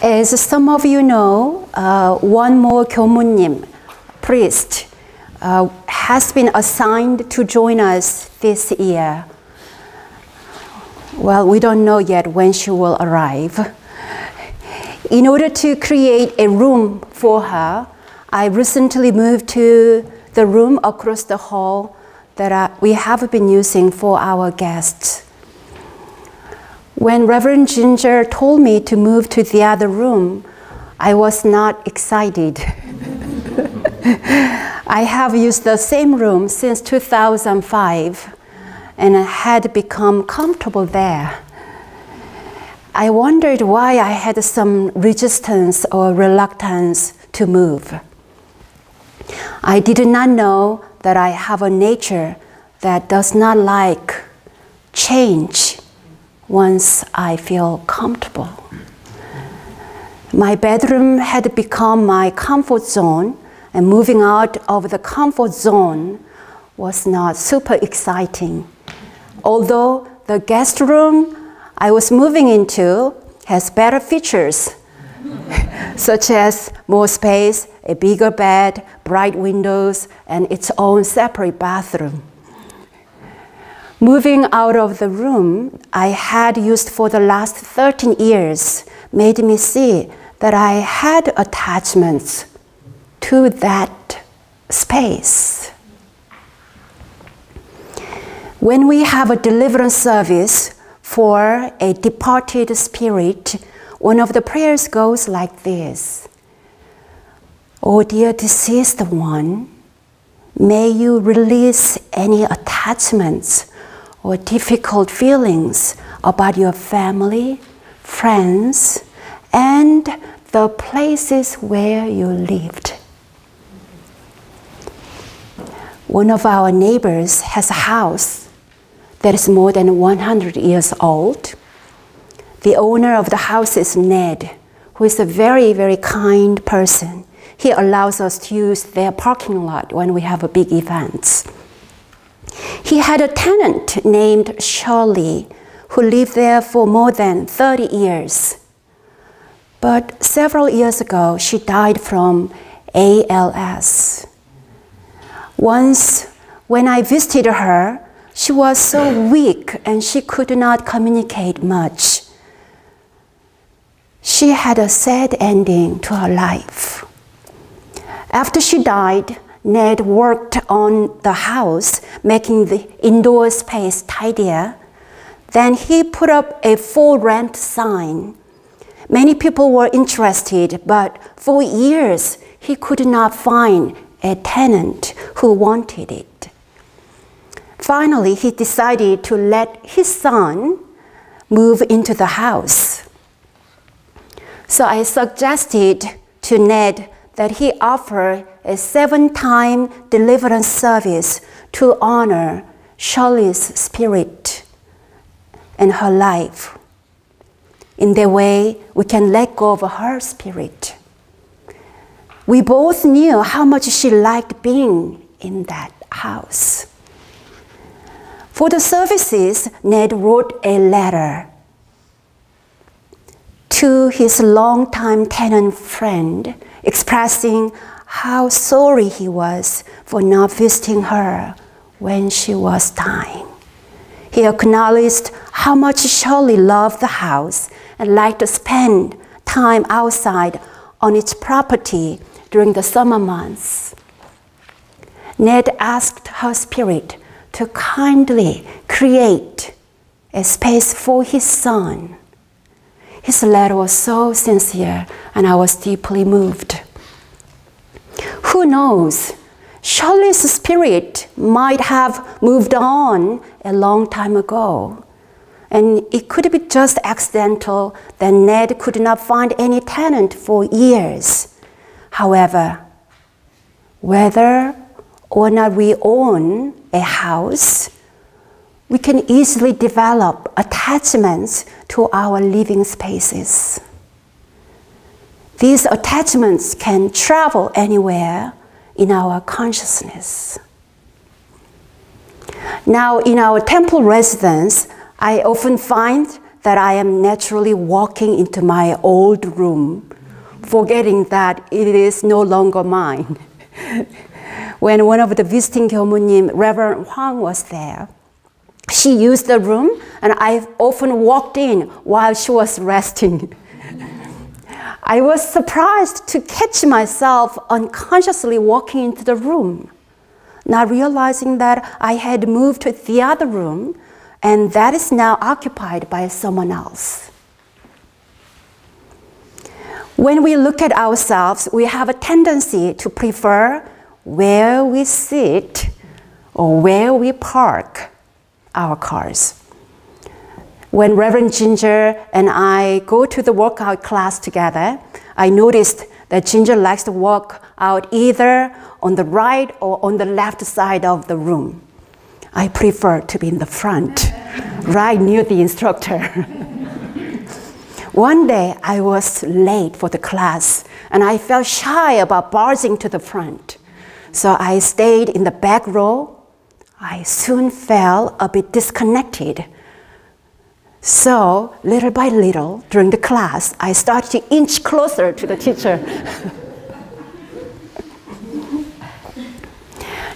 As some of you know, one more 교무님, priest, has been assigned to join us this year. Well, we don't know yet when she will arrive. In order to create a room for her, I recently moved to the room across the hall that we have been using for our guests. When Reverend Ginger told me to move to the other room, I was not excited. I have used the same room since 2005 and had become comfortable there. I wondered why I had some resistance or reluctance to move. I did not know that I have a nature that does not like change once I feel comfortable. My bedroom had become my comfort zone, and moving out of the comfort zone was not super exciting. Although the guest room I was moving into has better features, such as more space, a bigger bed, bright windows, and its own separate bathroom. Moving out of the room I had used for the last 13 years made me see that I had attachments to that space. When we have a deliverance service for a departed spirit, one of the prayers goes like this: "Oh dear deceased one, may you release any attachments or difficult feelings about your family, friends, and the places where you lived." One of our neighbors has a house that is more than 100 years old. The owner of the house is Ned, who is a very, very kind person. He allows us to use their parking lot when we have big events. He had a tenant named Shirley who lived there for more than 30 years. But several years ago, she died from ALS. Once, when I visited her, she was so weak and she could not communicate much. She had a sad ending to her life. After she died, Ned worked on the house, making the indoor space tidier. Then he put up a for rent sign. Many people were interested, but for years he could not find a tenant who wanted it. Finally, he decided to let his son move into the house. So I suggested to Ned that he offer a 7-time deliverance service to honor Shirley's spirit and her life. In that way, we can let go of her spirit. We both knew how much she liked being in that house. For the services, Ned wrote a letter to his longtime tenant friend, expressing how sorry he was for not visiting her when she was dying. He acknowledged how much Shirley loved the house and liked to spend time outside on its property during the summer months. Ned asked her spirit to kindly create a space for his son. His letter was so sincere, and I was deeply moved. Who knows? Shirley's spirit might have moved on a long time ago. And it could be just accidental that Ned could not find any tenant for years. However, whether or not we own a house, we can easily develop attachments to our living spaces. These attachments can travel anywhere in our consciousness. Now, in our temple residence, I often find that I am naturally walking into my old room, forgetting that it is no longer mine. When one of the visiting 교무님, Reverend Huang, was there, she used the room, and I often walked in while she was resting. I was surprised to catch myself unconsciously walking into the room, not realizing that I had moved to the other room, and that is now occupied by someone else. When we look at ourselves, we have a tendency to prefer where we sit or where we park our cars. When Reverend Ginger and I go to the workout class together, I noticed that Ginger likes to work out either on the right or on the left side of the room. I prefer to be in the front, right near the instructor. One day I was late for the class and I felt shy about barging to the front. So I stayed in the back row. I soon felt a bit disconnected. So little by little during the class, I started to inch closer to the teacher.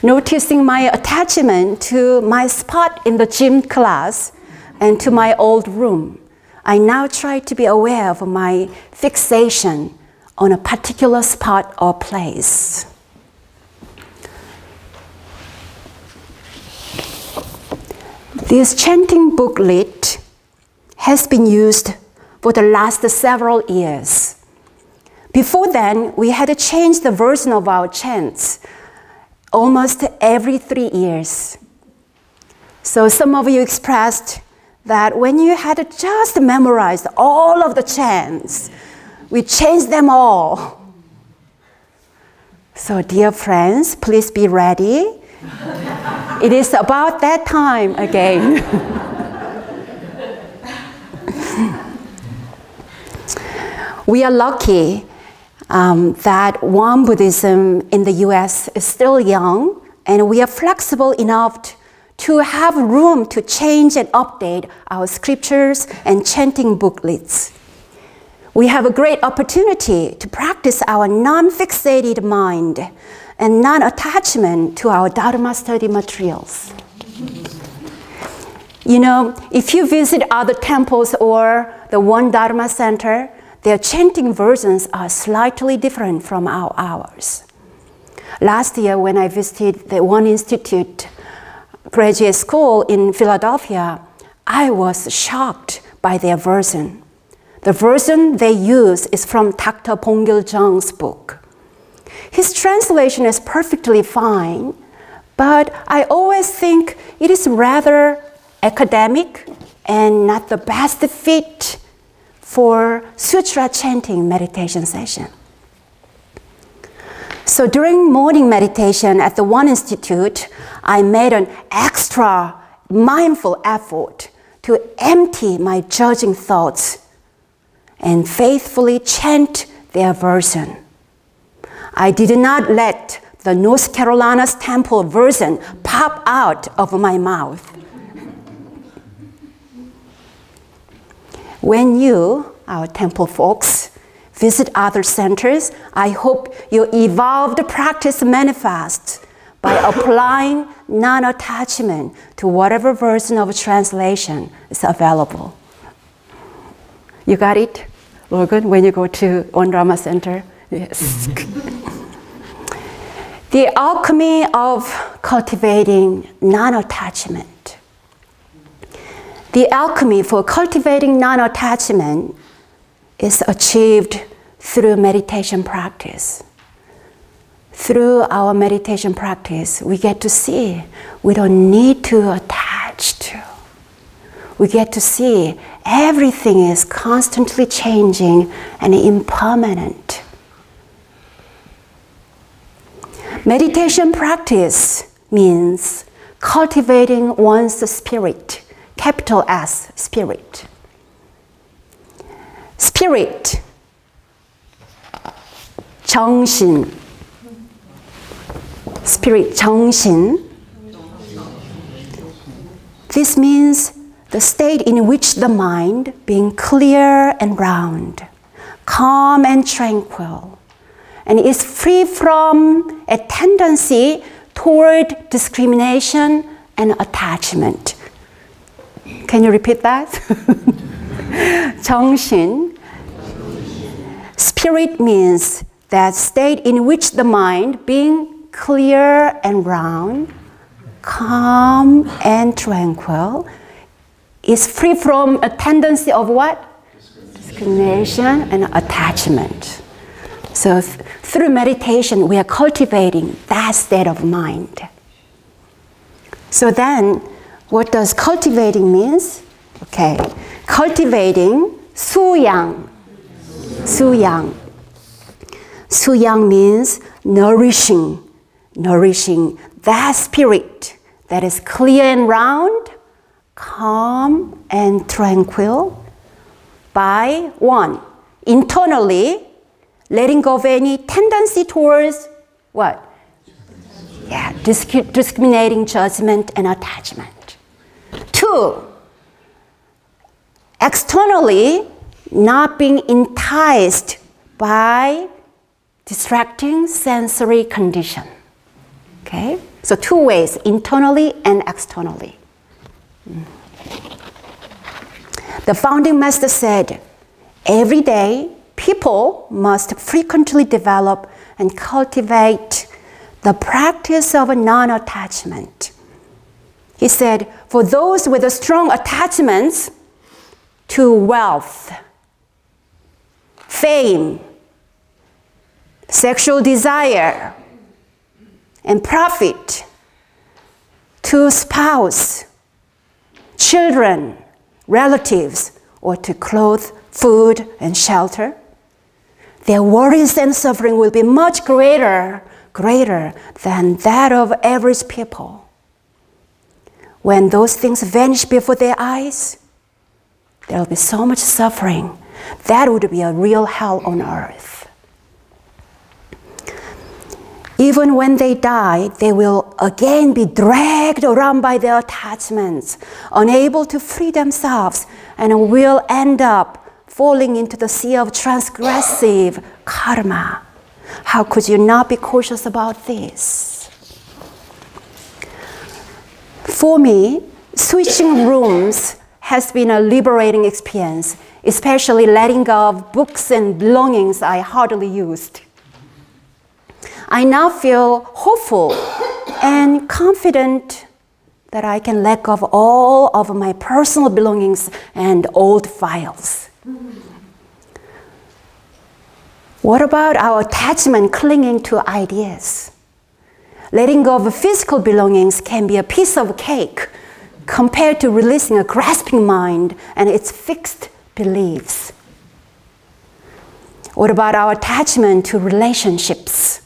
Noticing my attachment to my spot in the gym class and to my old room, I now try to be aware of my fixation on a particular spot or place. This chanting booklet has been used for the last several years. Before then, we had to change the version of our chants almost every 3 years. So some of you expressed that when you had just memorized all of the chants, we changed them all. So dear friends, please be ready. It is about that time again. We are lucky that Won Buddhism in the US is still young, and we are flexible enough to have room to change and update our scriptures and chanting booklets. We have a great opportunity to practice our non-fixated mind and non-attachment to our Dharma study materials. You know, if you visit other temples or the One Dharma Center, their chanting versions are slightly different from ours. Last year, when I visited the One Institute graduate school in Philadelphia, I was shocked by their version. The version they use is from Dr. Bongil Jung's book. His translation is perfectly fine, but I always think it is rather academic and not the best fit for sutra chanting meditation session. So during morning meditation at the One Institute, I made an extra mindful effort to empty my judging thoughts and faithfully chant their version. I did not let the No스캐롤라나's temple version pop out of my mouth. When you, our temple folks, visit other centers, I hope your evolved practice manifests by applying non-attachment to whatever version of translation is available. You got it, Logan, when you go to One Dharma Center? Yes. The alchemy of cultivating non-attachment. The alchemy for cultivating non-attachment is achieved through meditation practice. Through our meditation practice, we get to see we don't need to attach to. We get to see everything is constantly changing and impermanent. Meditation practice means cultivating one's spirit, capital S, spirit. Spirit, 정신. Spirit, 정신. This means the state in which the mind, being clear and round, calm and tranquil, and is free from a tendency toward discrimination and attachment. Can you repeat that? 정신. Spirit means that state in which the mind, being clear and round, calm and tranquil, is free from a tendency of what? Discrimination and attachment. So through meditation, we are cultivating that state of mind. So then, what does cultivating means? Okay, cultivating, 수양. 수양. 수양 means nourishing that spirit that is clear and round, calm and tranquil by one, internally letting go of any tendency towards what? Yeah, discriminating judgment and attachment. Two, externally not being enticed by distracting sensory condition. Okay? So two ways, internally and externally. The founding master said, every day people must frequently develop and cultivate the practice of non-attachment. He said, for those with a strong attachments to wealth, fame, sexual desire, and profit, to spouse, children, relatives, or to clothes, food, and shelter, their worries and suffering will be much greater than that of average people. When those things vanish before their eyes, there will be so much suffering. That would be a real hell on earth. Even when they die, they will again be dragged around by their attachments, unable to free themselves, and will end up falling into the sea of transgressive karma. How could you not be cautious about this? For me, switching rooms has been a liberating experience, especially letting go of books and belongings I hardly used. I now feel hopeful and confident that I can let go of all of my personal belongings and old files. What about our attachment clinging to ideas? Letting go of physical belongings can be a piece of cake compared to releasing a grasping mind and its fixed beliefs. What about our attachment to relationships?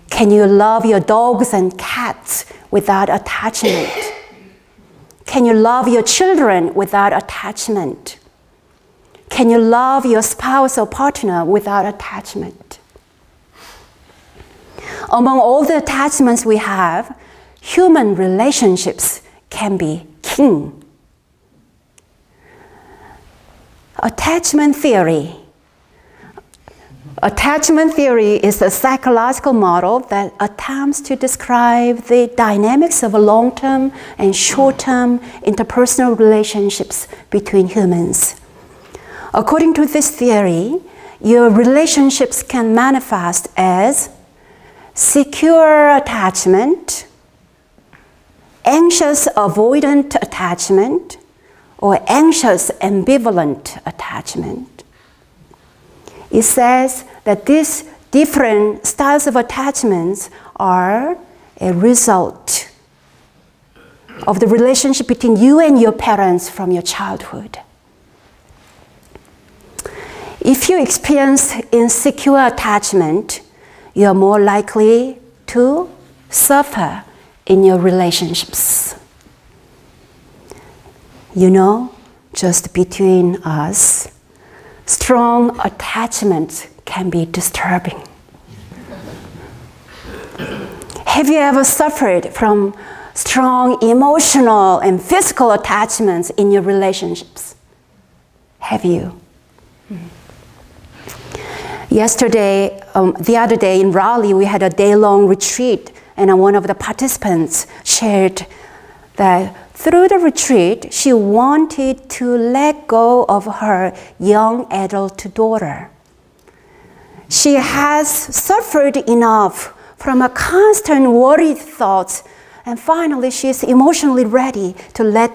Can you love your dogs and cats without attachment? Can you love your children without attachment? Can you love your spouse or partner without attachment? Among all the attachments we have, human relationships can be king. Attachment theory. Attachment theory is a psychological model that attempts to describe the dynamics of long-term and short-term interpersonal relationships between humans. According to this theory, your relationships can manifest as secure attachment, anxious avoidant attachment, or anxious ambivalent attachment. It says that these different styles of attachments are a result of the relationship between you and your parents from your childhood. If you experience insecure attachment, you are more likely to suffer in your relationships. You know, just between us, strong attachment can be disturbing. Have you ever suffered from strong emotional and physical attachments in your relationships? Have you? Yesterday, the other day in Raleigh, we had a day-long retreat, and one of the participants shared that through the retreat, she wanted to let go of her young adult daughter. She has suffered enough from a constant worried thoughts, and finally she is emotionally ready to let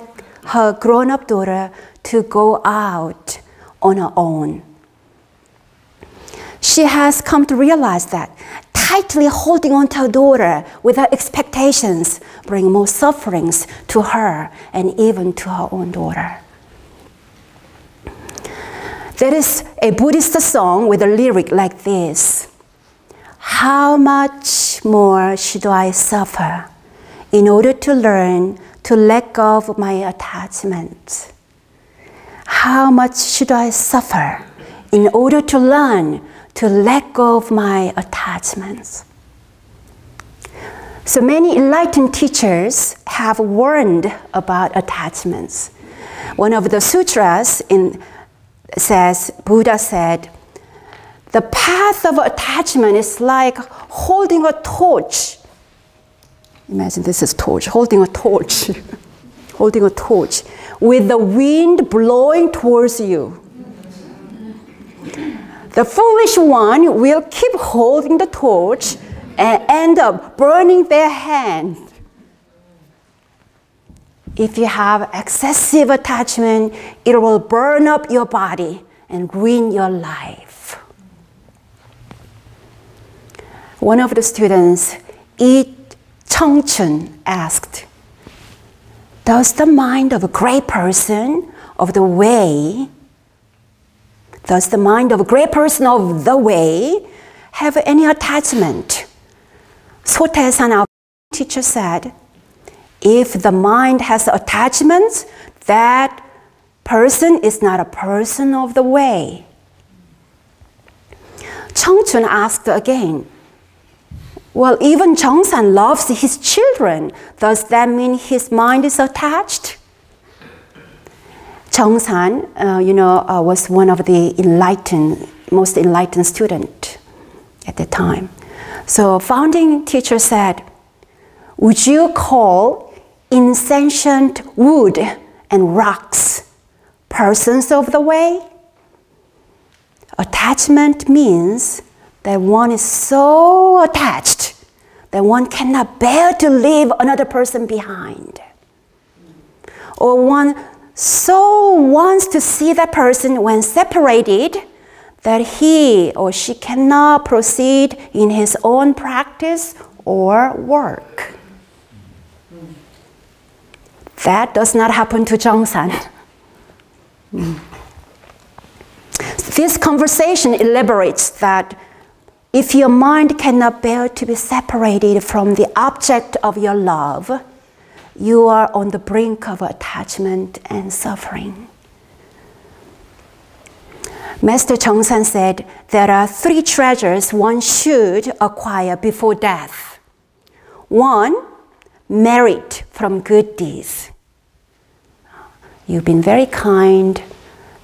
her grown-up daughter to go out on her own. She has come to realize that tightly holding on to her daughter without expectations bring more sufferings to her and even to her own daughter. There is a Buddhist song with a lyric like this: how much more should I suffer in order to learn to let go of my attachment? How much should I suffer in order to learn to let go of my attachments? So many enlightened teachers have warned about attachments. One of the sutras says, Buddha said, the path of attachment is like holding a torch. Imagine this is torch, holding a torch, holding a torch with the wind blowing towards you. The foolish one will keep holding the torch and end up burning their hand. If you have excessive attachment, it will burn up your body and ruin your life. One of the students, Yi Chengchun, asked, does the mind of a great person of the way have any attachment? Sotae-san, our teacher, said, if the mind has attachments, that person is not a person of the way. Chengchun asked again, well, even Chengsan loves his children. Does that mean his mind is attached? Chengsan, was one of the most enlightened students at the time. So founding teacher said, would you call insentient wood and rocks persons of the way? Attachment means that one is so attached that one cannot bear to leave another person behind. Or one so wants to see that person when separated that he or she cannot proceed in his own practice or work. That does not happen to Zhengsan. This conversation elaborates that if your mind cannot bear to be separated from the object of your love, you are on the brink of attachment and suffering. Master Chengsan said there are 3 treasures one should acquire before death. 1, merit from good deeds. You've been very kind,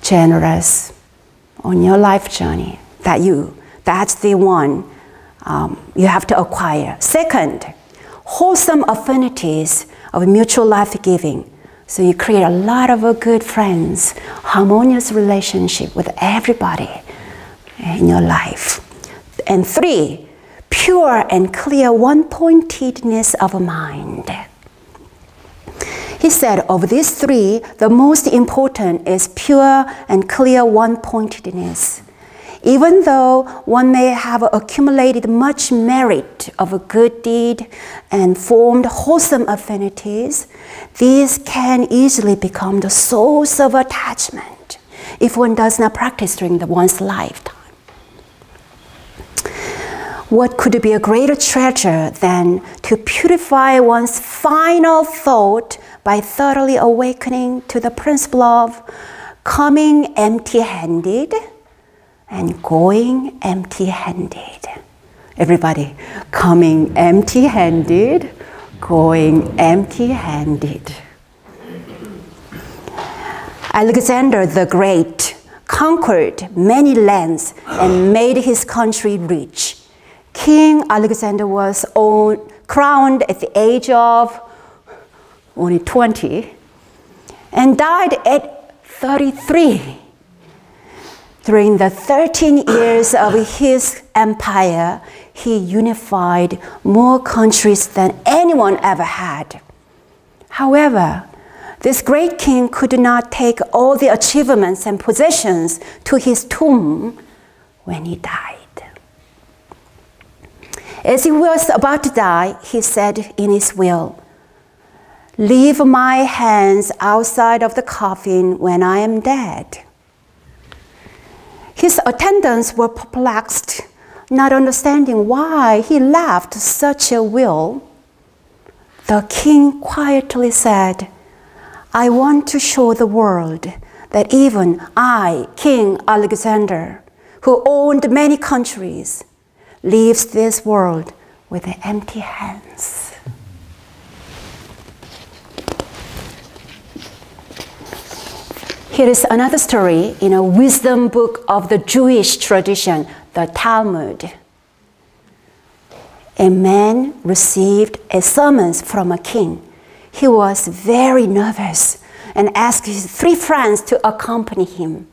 generous on your life journey. That's the one you have to acquire. 2nd, wholesome affinities of mutual life giving. So you create a lot of good friends, harmonious relationship with everybody in your life. And 3, pure and clear one-pointedness of mind. He said of these 3, the most important is pure and clear one-pointedness. Even though one may have accumulated much merit of a good deed and formed wholesome affinities, these can easily become the source of attachment if one does not practice during one's lifetime. What could be a greater treasure than to purify one's final thought by thoroughly awakening to the principle of coming empty-handed and going empty-handed. Everybody, coming empty-handed, going empty-handed. Alexander the Great conquered many lands and made his country rich. King Alexander was crowned at the age of only 20 and died at 33. During the 13 years of his empire, he unified more countries than anyone ever had. However, this great king could not take all the achievements and possessions to his tomb when he died. As he was about to die, he said in his will, "Leave my hands outside of the coffin when I am dead." His attendants were perplexed, not understanding why he left such a will. The king quietly said, "I want to show the world that even I, King Alexander, who owned many countries, leaves this world with empty hands." Here is another story in a wisdom book of the Jewish tradition, the Talmud. A man received a summons from a king. He was very nervous and asked his 3 friends to accompany him.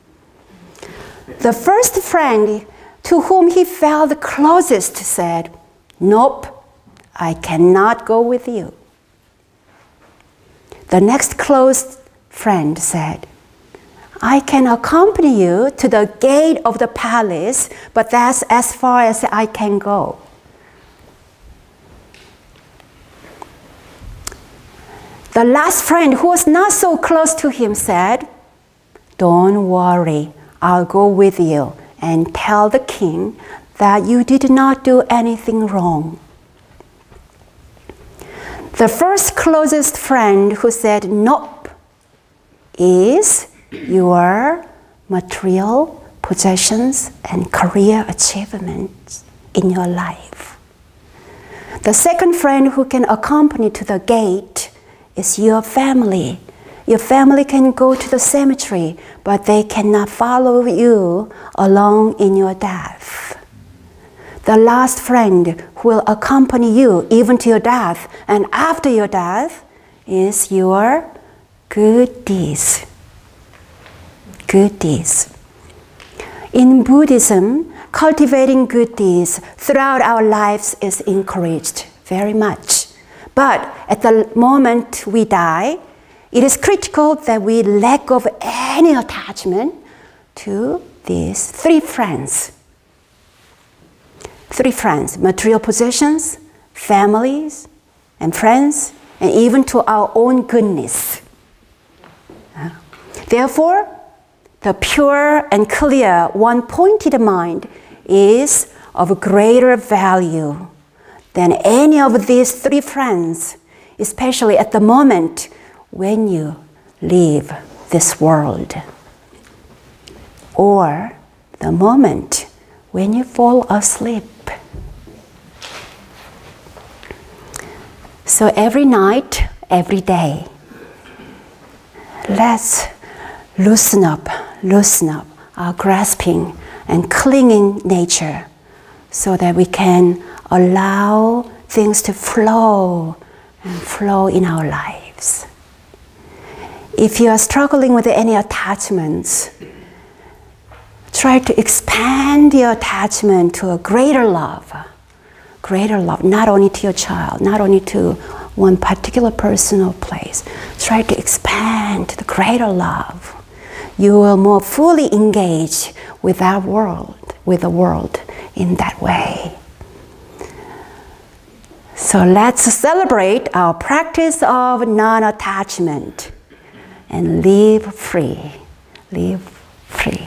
The first friend, to whom he felt the closest, said, "Nope, I cannot go with you." The next close friend said, "I can accompany you to the gate of the palace, but that's as far as I can go." The last friend, who was not so close to him, said, "Don't worry, I'll go with you and tell the king that you did not do anything wrong." The first closest friend, who said nope, is your material possessions and career achievements in your life. The second friend who can accompany to the gate is your family. Your family can go to the cemetery, but they cannot follow you along in your death. The last friend who will accompany you even to your death and after your death is your good deeds. Good deeds. In Buddhism, cultivating good deeds throughout our lives is encouraged very much. But at the moment we die, it is critical that we let go of any attachment to these 3 friends. 3 friends: material possessions, families, and friends, and even to our own goodness. Therefore, the pure and clear, one-pointed mind is of greater value than any of these 3 friends, especially at the moment when you leave this world, or the moment when you fall asleep. So every night, every day, let's loosen up our grasping and clinging nature so that we can allow things to flow and flow in our lives. If you are struggling with any attachments, try to expand your attachment to a greater love, not only to your child, not only to one particular person or place. Try to expand to the greater love. You will more fully engage with our world, with the world in that way. So let's celebrate our practice of non-attachment and live free. Live free.